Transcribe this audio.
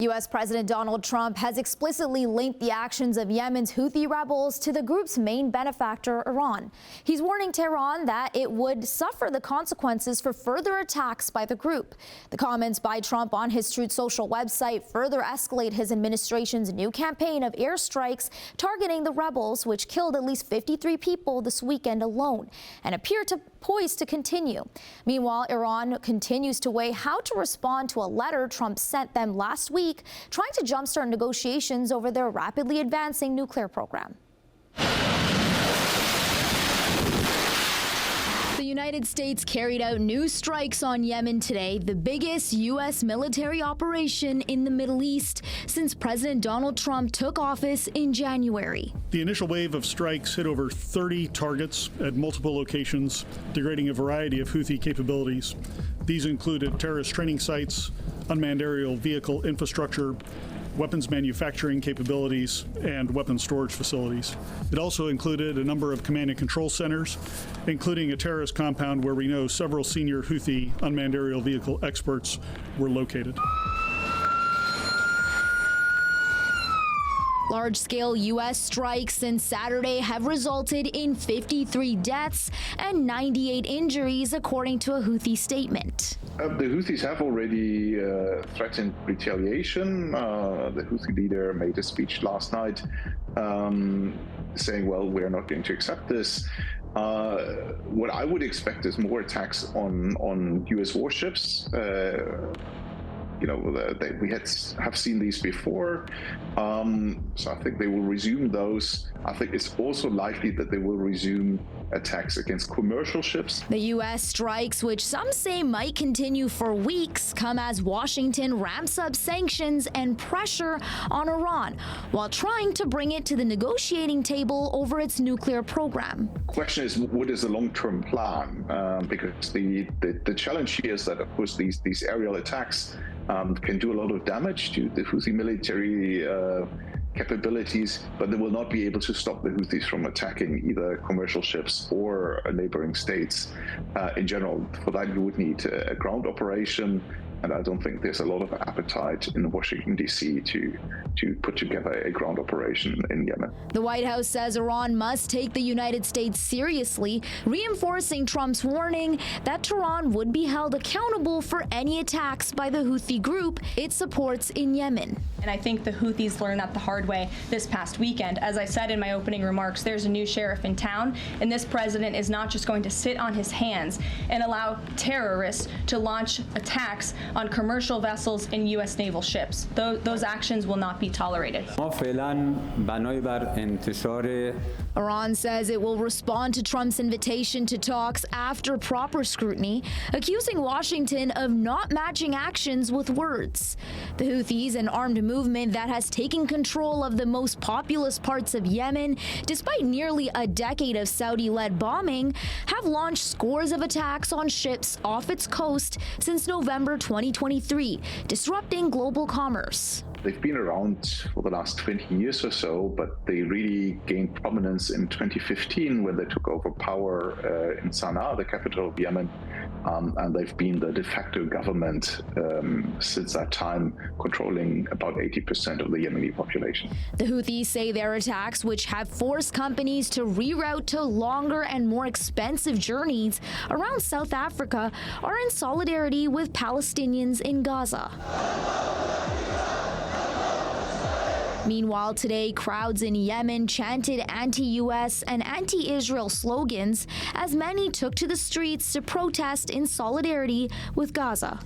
U.S. President Donald Trump has explicitly linked the actions of Yemen's Houthi rebels to the group's main benefactor, Iran. He's warning Tehran that it would suffer the consequences for further attacks by the group. The comments by Trump on his Truth Social website further escalate his administration's new campaign of airstrikes targeting the rebels, which killed at least 53 people this weekend alone and appear poised to continue. Meanwhile, Iran continues to weigh how to respond to a letter Trump sent them last week, trying to jumpstart negotiations over their rapidly advancing nuclear program. The United States carried out new strikes on Yemen today, the biggest U.S. military operation in the Middle East since President Donald Trump took office in January. The initial wave of strikes hit over 30 targets at multiple locations, degrading a variety of Houthi capabilities. These included terrorist training sites, unmanned aerial vehicle infrastructure, weapons manufacturing capabilities, and weapons storage facilities. It also included a number of command and control centers, including a terrorist compound where we know several senior Houthi unmanned aerial vehicle experts were located. Large-scale U.S. strikes since Saturday have resulted in 53 deaths and 98 injuries, according to a Houthi statement. The Houthis have already threatened retaliation. The Houthi leader made a speech last night saying, well, we're not going to accept this. What I would expect is more attacks on U.S. warships. We have seen these before, so I think they will resume those. I think it's also likely that they will resume attacks against commercial ships. The U.S. strikes, which some say might continue for weeks, come as Washington ramps up sanctions and pressure on Iran while trying to bring it to the negotiating table over its nuclear program. The question is, what is the long-term plan? Because the challenge here is that, of course, these aerial attacks can do a lot of damage to the Houthi military capabilities, but they will not be able to stop the Houthis from attacking either commercial ships or neighboring states. In general, for that you would need a ground operation, and I don't think there's a lot of appetite in Washington, D.C. to put together a ground operation in Yemen. The White House says Iran must take the United States seriously, reinforcing Trump's warning that Tehran would be held accountable for any attacks by the Houthi group it supports in Yemen. And I think the Houthis learned that the hard way this past weekend. As I said in my opening remarks, there's a new sheriff in town, and this president is not just going to sit on his hands and allow terrorists to launch attacks on commercial vessels and U.S. naval ships. Those actions will not be tolerated. Iran says it will respond to Trump's invitation to talks after proper scrutiny, accusing Washington of not matching actions with words. The Houthis, an armed movement that has taken control of the most populous parts of Yemen, despite nearly a decade of Saudi-led bombing, have launched scores of attacks on ships off its coast since November 2023, disrupting global commerce. They've been around for the last 20 years or so, but they really gained prominence in 2015 when they took over power in Sana'a, the capital of Yemen, and they've been the de facto government since that time, controlling about 80% of the Yemeni population. The Houthis say their attacks, which have forced companies to reroute to longer and more expensive journeys around South Africa, are in solidarity with Palestinians in Gaza. Meanwhile, today, crowds in Yemen chanted anti-U.S. and anti-Israel slogans as many took to the streets to protest in solidarity with Gaza.